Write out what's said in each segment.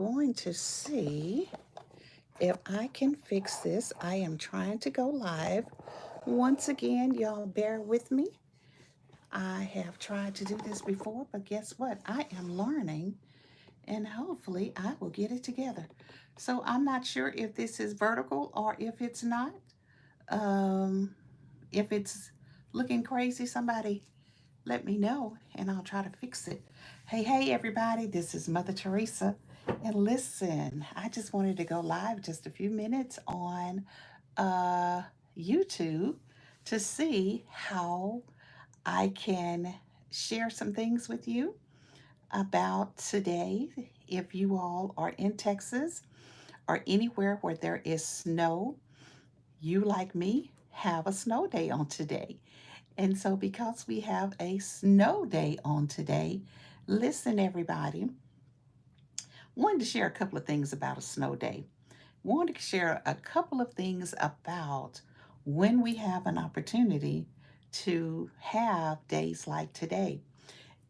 Going to see if I can fix this. I am trying to go live. Once again, y'all bear with me. I have tried to do this before, but guess what? I am learning and hopefully I will get it together. So I'm not sure if this is vertical or if it's not. Um, if it's looking crazy, somebody let me know and I'll try to fix it. Hey, everybody, this is Mother Teresa. And listen, I just wanted to go live just a few minutes on uh, YouTube to see how I can share some things with you about today. If you all are in Texas or anywhere where there is snow, you, like me, have a snow day on today. And so, because we have a snow day on today, listen, everybody, wanted to share a couple of things about a snow day. Wanted to share a couple of things about when we have an opportunity to have days like today.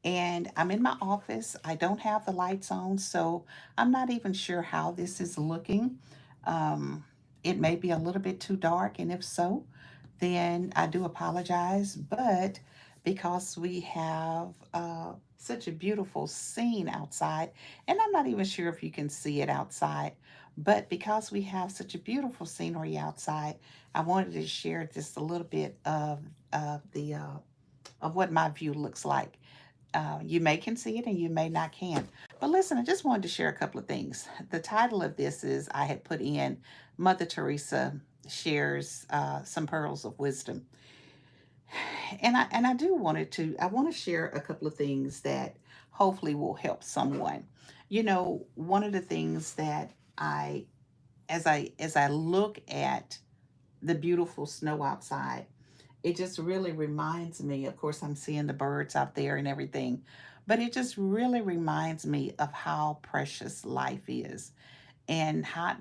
And I'm in my office. I don't have the lights on, so I'm not even sure how this is looking. Um, it may be a little bit too dark, and if so, then I do apologize. But because we have such a beautiful scene outside, and I'm not even sure if you can see it outside, but because we have such a beautiful scenery outside, I wanted to share just a little bit of what my view looks like. You may can see it and you may not can. But listen, I just wanted to share a couple of things. The title of this is I had put in Mother Teresa shares some pearls of wisdom, and I do wanted to I want to share a couple of things that hopefully will help someone. You know, one of the things that I as I look at the beautiful snow outside, it just really reminds me, of course, I'm seeing the birds out there and everything, but it just really reminds me of how precious life is and how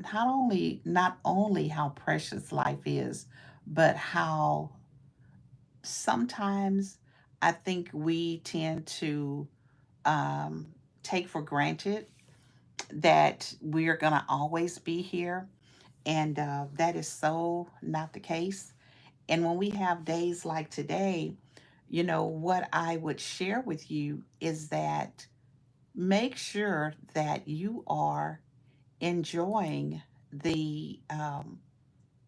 not only how precious life is, but how sometimes I think we tend to um, take for granted that we're going to always be here. And that is so not the case. And when we have days like today, you know, what I would share with you is that make sure that you are enjoying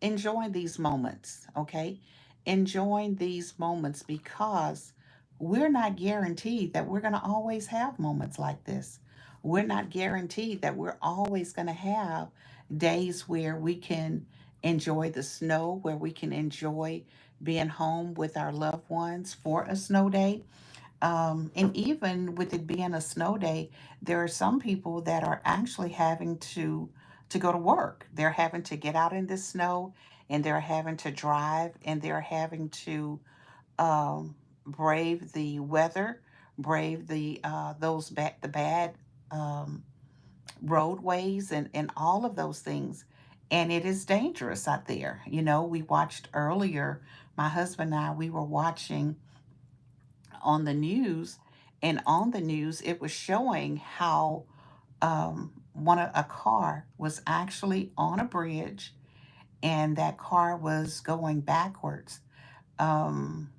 enjoying these moments, okay? Enjoying these moments because we're not guaranteed that we're going to always have moments like this. We're not guaranteed that we're always going to have days where we can enjoy the snow, where we can enjoy being home with our loved ones for a snow day. And even with it being a snow day, there are some people that are actually having to go to work. They're having to get out in the snow, and they're having to drive, and they're having to brave the weather, brave the bad um, roadways, and all of those things. And it is dangerous out there. You know, we watched earlier. My husband and I, we were watching on the news, and on the news it was showing how a car was actually on a bridge, and that car was going backwards. um,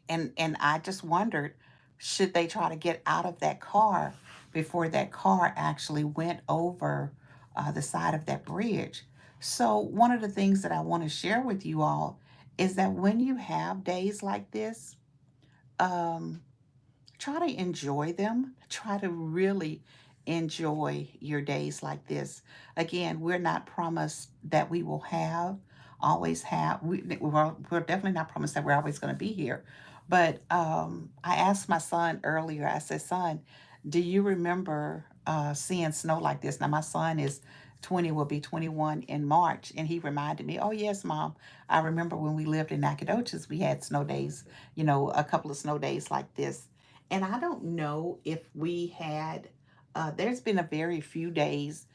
and I just wondered, should they try to get out of that car before that car actually went over the side of that bridge? So one of the things that I want to share with you all is that when you have days like this, um, try to enjoy them. Try to really enjoy your days like this. Again, we're not promised that we will always have, we're definitely not promised that we're always going to be here. But I asked my son earlier, I said, son, do you remember seeing snow like this? Now, my son is 20, will be 21 in March. And he reminded me, oh, yes, mom, I remember when we lived in Nacogdoches, we had snow days, you know, a couple of snow days like this. And I don't know if we had, there's been a very few days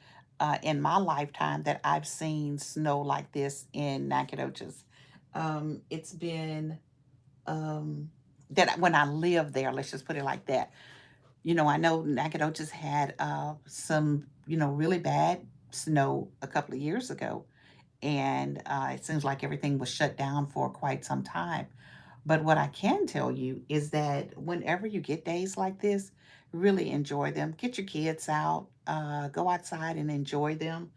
in my lifetime that I've seen snow like this in Nacogdoches. It's been that when I lived there, let's just put it like that. I know Nacogdoches had some, really bad snow a couple of years ago, and it seems like everything was shut down for quite some time. But what I can tell you is that whenever you get days like this, really enjoy them. Get your kids out, go outside and enjoy them.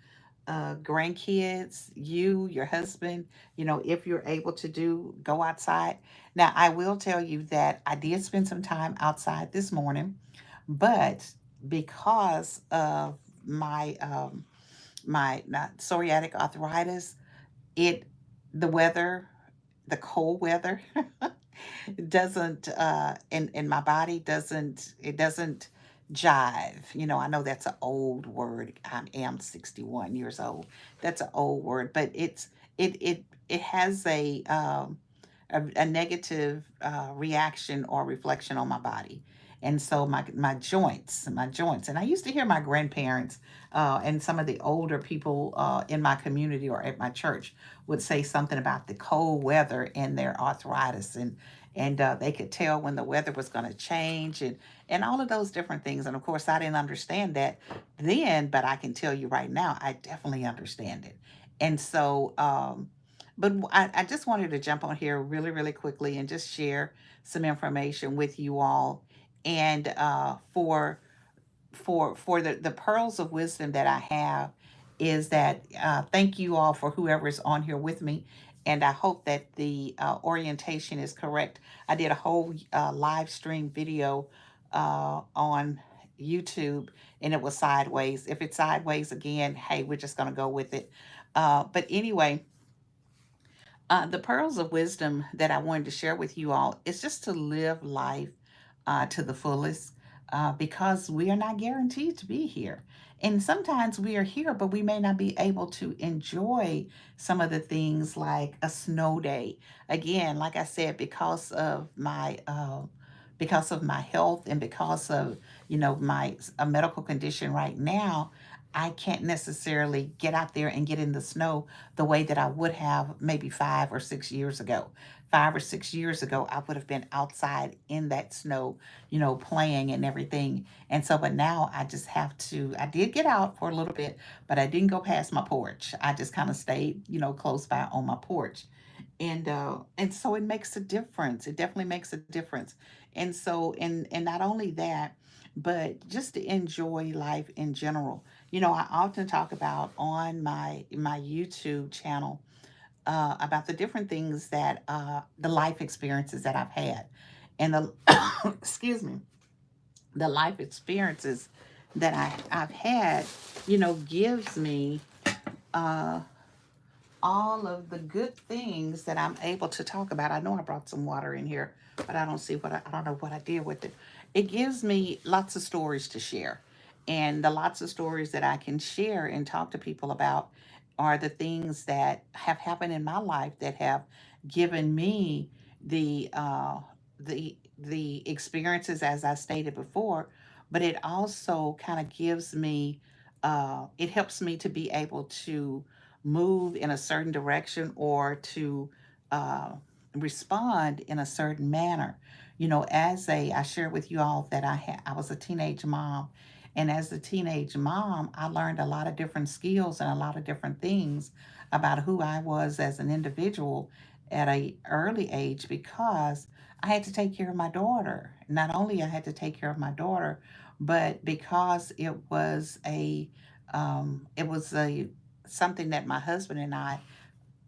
Grandkids, you, your husband, if you're able to go outside. Now, I will tell you that I did spend some time outside this morning, but because of my not psoriatic arthritis, it the weather, the cold weather doesn't in my body doesn't jive. I know that's an old word. I am 61 years old. That's an old word, but it has a negative reaction or reflection on my body. And so my joints, and I used to hear my grandparents and some of the older people in my community or at my church would say something about the cold weather and their arthritis, and they could tell when the weather was going to change, and all of those different things. And of course, I didn't understand that then, but I can tell you right now, I definitely understand it. And so, but I just wanted to jump on here really, really quickly and just share some information with you all. And for the pearls of wisdom that I have is that thank you all for whoever is on here with me. And I hope that the orientation is correct. I did a whole live stream video on YouTube, and it was sideways. If it's sideways again, hey, we're just going to go with it. But anyway, the pearls of wisdom that I wanted to share with you all is just to live life to the fullest, because we are not guaranteed to be here. And sometimes we are here, but we may not be able to enjoy some of the things like a snow day. Again, like I said, because of my health and because of my a medical condition right now, I can't necessarily get out there and get in the snow the way that I would have maybe 5 or 6 years ago. 5 or 6 years ago, I would have been outside in that snow, playing and everything. And so, but now I just have to, I did get out for a little bit, but I didn't go past my porch. I just kind of stayed, close by on my porch. And so it makes a difference. It definitely makes a difference. And so, and not only that, but just to enjoy life in general. I often talk about on my YouTube channel about the different things that the life experiences that I've had, and the excuse me, the life experiences that I've had, gives me uh, all of the good things that I'm able to talk about. I know I brought some water in here, but I don't see I don't know what I did with it. It gives me lots of stories to share. And the lots of stories that I can share and talk to people about are the things that have happened in my life that have given me the experiences as I stated before, but it also kind of gives me it helps me to be able to move in a certain direction or to uh, respond in a certain manner. I shared with you all that I was a teenage mom, and as a teenage mom, I learned a lot of different skills and a lot of different things about who I was as an individual at a early age because I had to take care of my daughter. Not only I had to take care of my daughter, but because it was a something that my husband and I,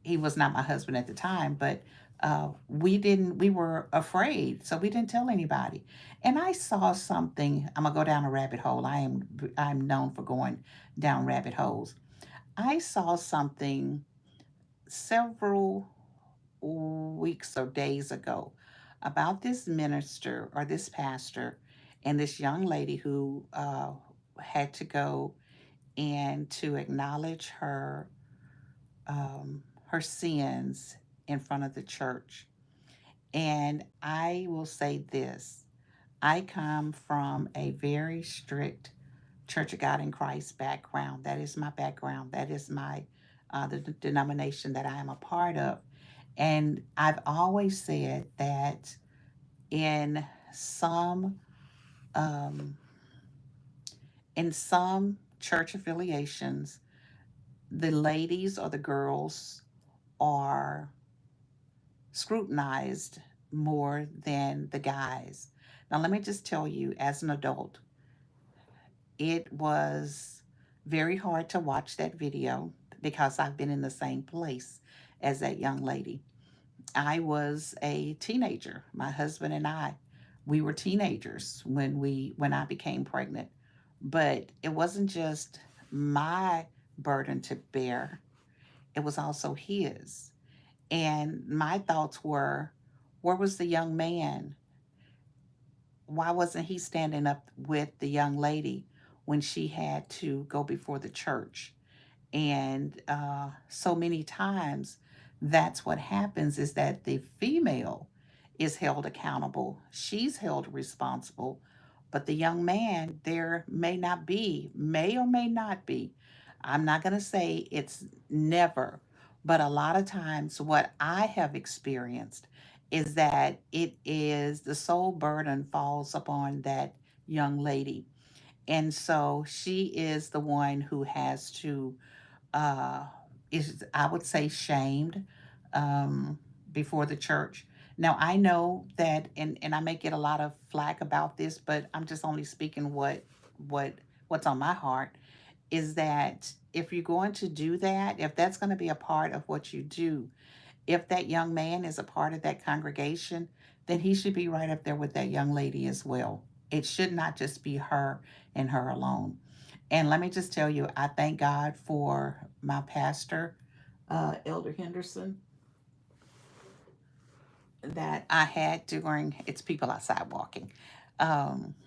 he was not my husband at the time, but we were afraid, so we didn't tell anybody. And I saw something. I'm gonna go down a rabbit hole. I'm known for going down rabbit holes. I saw something several weeks or days ago about this minister or this pastor and this young lady who had to go and to acknowledge her sins in front of the church. And I will say this: I come from a very strict Church of God in Christ background. That is my background. That is my the denomination that I am a part of. And I've always said that in some Um, in some church affiliations, the ladies or the girls are scrutinized more than the guys. Now, let me just tell you, as an adult, it was very hard to watch that video because I've been in the same place as that young lady. I was a teenager. My husband and I, we were teenagers when I became pregnant. But it wasn't just my burden to bear, it was also his. And my thoughts were, where was the young man? Why wasn't he standing up with the young lady when she had to go before the church? And so many times, that's what happens, is that the female is held accountable. She's held responsible. But the young man, there may or may not be. I'm not going to say it's never, but a lot of times, what I have experienced is that it is the sole burden falls upon that young lady. And so she is the one who has to uh, is, I would say, shamed um, before the church. Now I know that, and I may get a lot of flack about this, but I'm just only speaking what what's on my heart. Is that if you're going to do that, if that's going to be a part of what you do, if that young man is a part of that congregation, then he should be right up there with that young lady as well. It should not just be her and her alone. And let me just tell you, I thank God for my pastor, Elder Henderson, that I had during, it's people outside walking.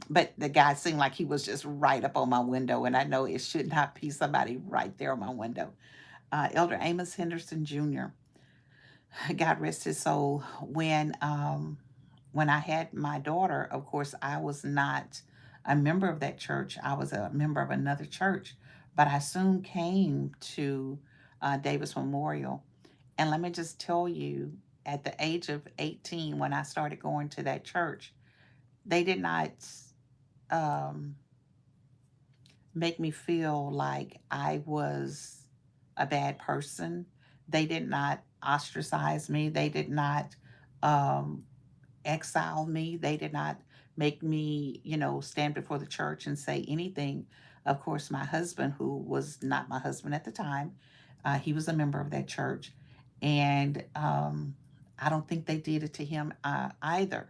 But the guy seemed like he was just right up on my window, and I know it should not be somebody right there on my window. Elder Amos Henderson Jr., God rest his soul. When I had my daughter, of course, I was not a member of that church. I was a member of another church, but I soon came to Davis Memorial. And let me just tell you, at the age of 18, when I started going to that church, they did not um, make me feel like I was a bad person. They did not ostracize me. They did not um, exile me. They did not make me, stand before the church and say anything. Of course, my husband, who was not my husband at the time, he was a member of that church. And I don't think they did it to him either.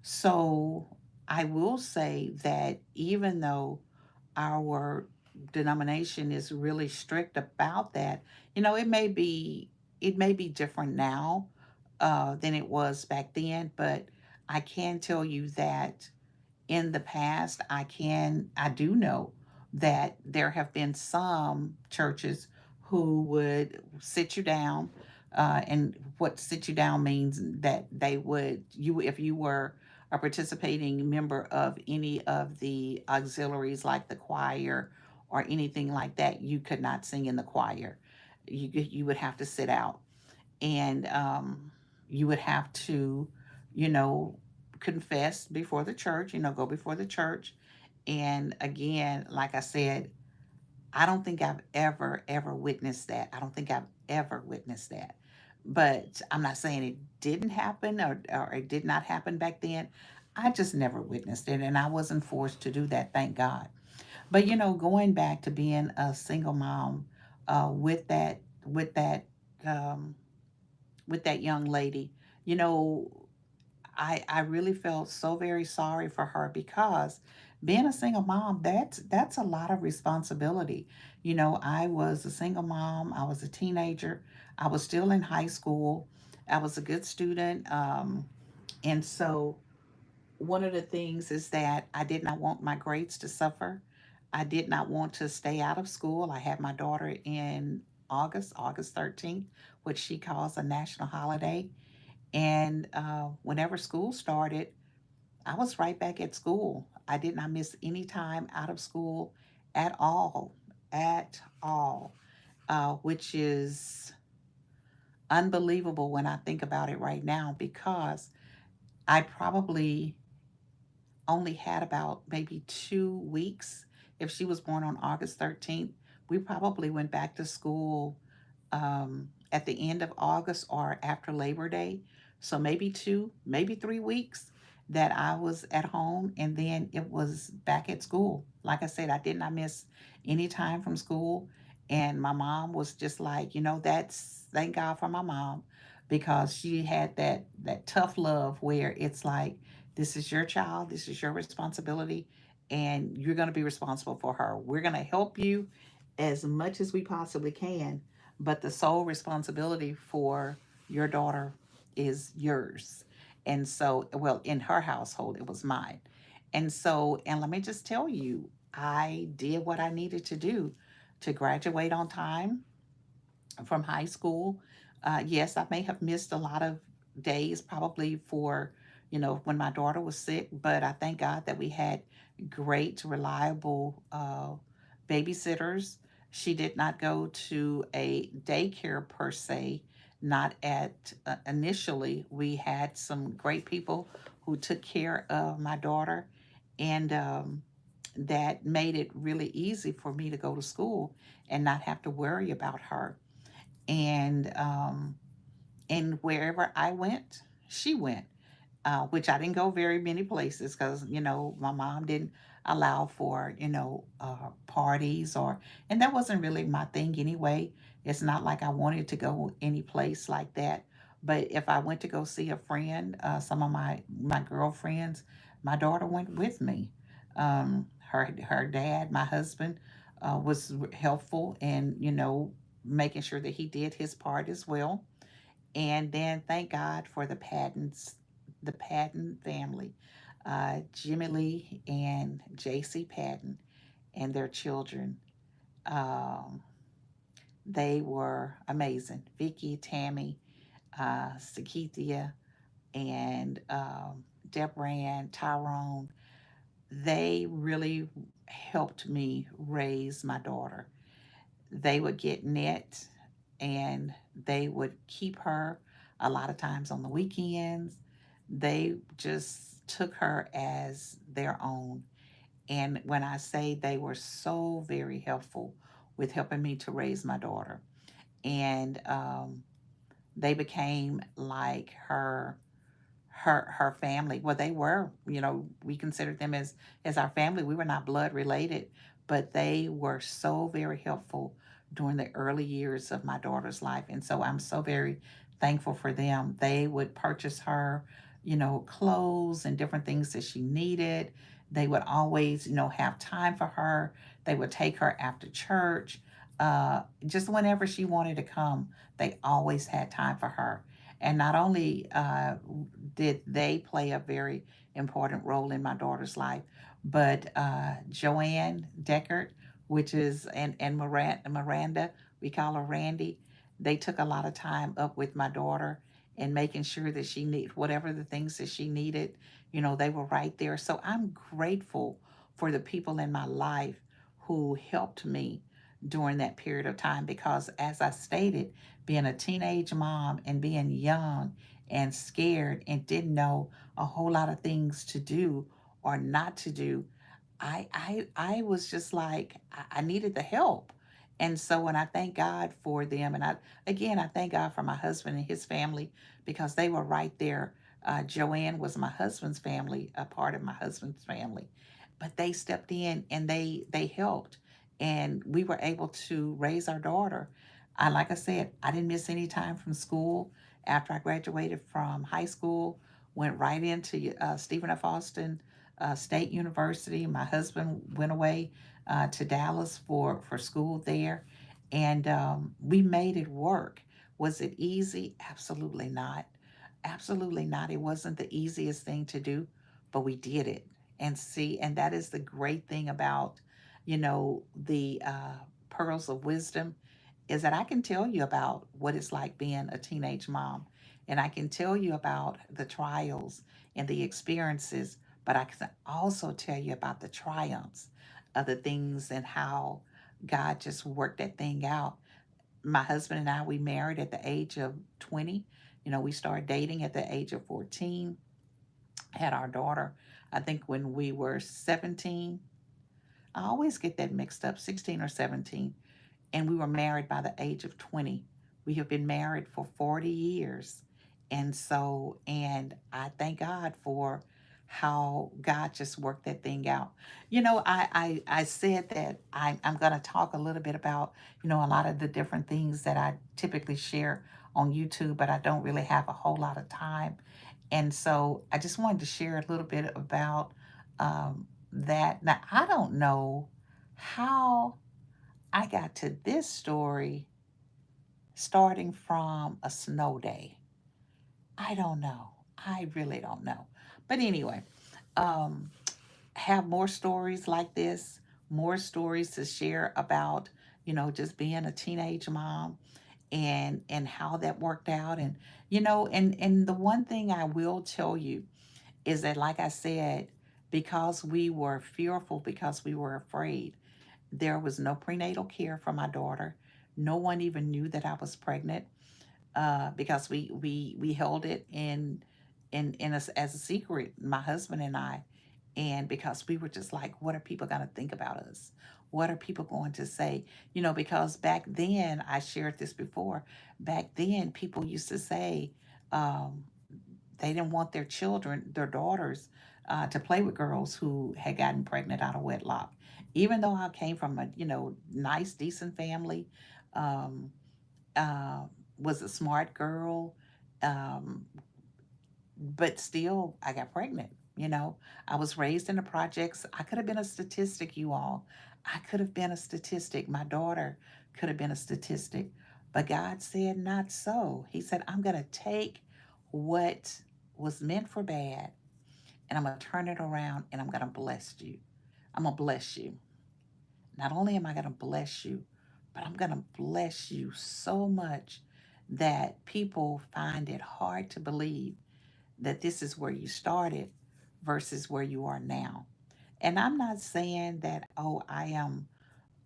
So I will say that even though our denomination is really strict about that, it may be different now than it was back then, but I can tell you that in the past, I do know that there have been some churches who would sit you down, and what sit you down means that they would, you if you were a participating member of any of the auxiliaries like the choir or anything like that, you could not sing in the choir. You would have to sit out, and you would have to, you know, confess before the church, go before the church. And again, like I said, I don't think I've ever witnessed that. I don't think I've ever witnessed that. But I'm not saying it didn't happen, or it did not happen back then. I just never witnessed it, and I wasn't forced to do that, thank God. But going back to being a single mom, um, with that young lady, you know, I really felt so very sorry for her, because being a single mom, that's a lot of responsibility. I was a single mom, I was a teenager, I was still in high school, I was a good student, and so one of the things is that I did not want my grades to suffer. I did not want to stay out of school. I had my daughter in August 13th, which she calls a national holiday. And whenever school started, I was right back at school. I did not miss any time out of school at all, which is unbelievable when I think about it right now, because I probably only had about maybe 2 weeks. If she was born on August 13th, we probably went back to school at the end of August or after Labor Day. So maybe 3 weeks that I was at home, and then it was back at school. Like I said, I did not miss any time from school. And my mom was just like, that's thank God for my mom, because she had that tough love where it's like, this is your child, this is your responsibility, and you're going to be responsible for her. We're going to help you as much as we possibly can, but the sole responsibility for your daughter is yours. And so, well, in her household, it was mine. And so, and let me just tell you, I did what I needed to do to graduate on time from high school. Yes, I may have missed a lot of days, probably for, when my daughter was sick, but I thank God that we had great, reliable babysitters. She did not go to a daycare per se, not at initially. We had some great people who took care of my daughter, and that made it really easy for me to go to school and not have to worry about her. And wherever I went, she went, which I didn't go very many places because, my mom didn't allow for, parties, and that wasn't really my thing anyway. It's not like I wanted to go any place like that. But if I went to go see a friend, some of my girlfriends, my daughter went with me. Her dad, my husband, was helpful in, making sure that he did his part as well. And then thank God for the Patton family, Jimmy Lee and J.C. Patton and their children. Um, they were amazing. Vicky, Tammy, Sakithia, and Deborah, Tyrone. They really helped me raise my daughter. They would get Net, and they would keep her a lot of times on the weekends. They just took her as their own. And when I say, they were so very helpful with helping me to raise my daughter. And they became like her family. Well, they were, we considered them as our family. We were not blood related, but they were so very helpful during the early years of my daughter's life. And so I'm so very thankful for them. They would purchase her, clothes and different things that she needed. They would always, have time for her. They would take her after church. Just whenever she wanted to come, they always had time for her. And not only did they play a very important role in my daughter's life, but Joanne Deckard, which is, and Miranda, we call her Randy, they took a lot of time up with my daughter and making sure that she need whatever the things that she needed, they were right there. So I'm grateful for the people in my life who helped me during that period of time, because as I stated, being a teenage mom and being young and scared and didn't know a whole lot of things to do or not to do, I was just like, I needed the help. And so when I thank God for them, and I thank God for my husband and his family, because they were right there. Joanne was my husband's family, a part of my husband's family, but they stepped in and they helped, and we were able to raise our daughter. Like I said, I didn't miss any time from school. After I graduated from high school, went right into Stephen F. Austin State University. My husband went away to Dallas for school there, and we made it work. Was it easy? Absolutely not. Absolutely not. It wasn't the easiest thing to do, but we did it. And see, and that is the great thing about, the pearls of wisdom, is that I can tell you about what it's like being a teenage mom. And I can tell you about the trials and the experiences, but I can also tell you about the triumphs of the things and how God just worked that thing out. My husband and I, we married at the age of 20. We started dating at the age of 14, had our daughter I think when we were 17, I always get that mixed up, 16 or 17, and we were married by the age of 20. We have been married for 40 years. And I thank God for how God just worked that thing out. I said that I'm going to talk a little bit about, a lot of the different things that I typically share on YouTube, but I don't really have a whole lot of time. And so I just wanted to share a little bit about that. Now, I don't know how I got to this story starting from a snow day. I don't know. I really don't know. But anyway, um, have more stories like this, more stories to share about, just being a teenage mom and how that worked out. And and the one thing I will tell you is that, like I said, because we were fearful, because we were afraid, there was no prenatal care for my daughter. No one even knew that I was pregnant, because we held it as a secret, my husband and I, and because we were just like, what are people going to think about us? What are people going to say? Because back then, I shared this before. Back then, people used to say, um, they didn't want their children, their daughters, to play with girls who had gotten pregnant out of wedlock. Even though I came from a nice, decent family, um, uh, was a smart girl, um, but still I got pregnant. I was raised in the projects. I could have been a statistic, you all. I could have been a statistic. My daughter could have been a statistic. But God said, not so. He said, I'm going to take what was meant for bad and I'm going to turn it around and I'm going to bless you. I'm going to bless you. Not only am I going to bless you, but I'm going to bless you so much that people find it hard to believe that this is where you started versus where you are now. And I'm not saying that, oh,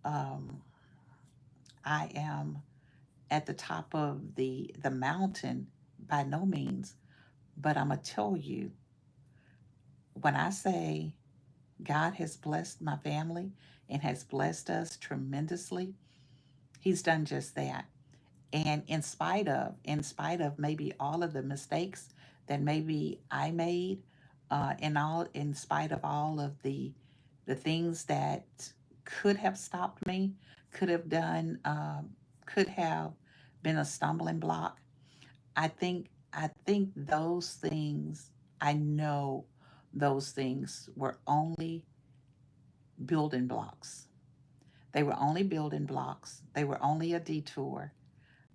um, I am at the top of the mountain, by no means. But I'm gonna tell you, when I say God has blessed my family and has blessed us tremendously, He's done just that. And in spite of maybe all of the mistakes that maybe I made, in spite of all of the things that could have stopped me, could have done, could have been a stumbling block. I think those things, I know those things were only building blocks. They were only building blocks. They were only a detour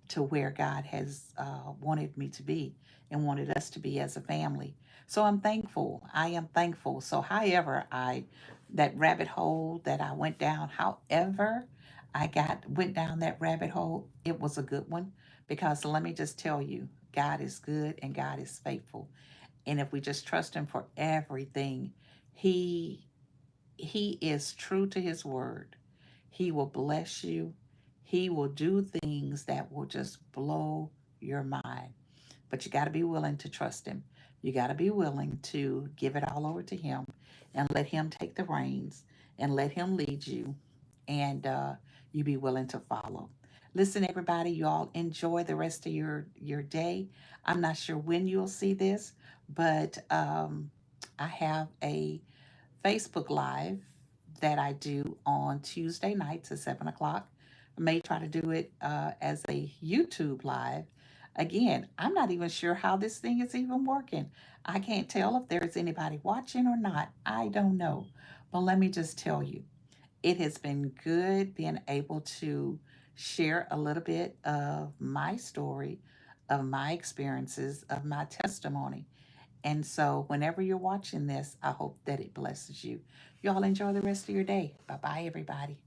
to where God has wanted me to be and wanted us to be as a family. So I'm thankful. I am thankful. So, however, that rabbit hole that I went down, however, went down that rabbit hole, it was a good one, because let me just tell you, God is good and God is faithful. And if we just trust Him for everything, He he is true to His word. He will bless you. He will do things that will just blow your mind. But you got to be willing to trust Him. You got to be willing to give it all over to Him and let Him take the reins and let Him lead you, and you be willing to follow. Listen, everybody, you all enjoy the rest of your day. I'm not sure when you'll see this, but I have a Facebook Live that I do on Tuesday nights at 7 o'clock. I may try to do it as a YouTube Live. Again, I'm not even sure how this thing is even working. I can't tell if there's anybody watching or not. I don't know. But let me just tell you, it has been good being able to share a little bit of my story, of my experiences, of my testimony. And so, whenever you're watching this, I hope that it blesses you. Y'all enjoy the rest of your day. Bye bye, everybody.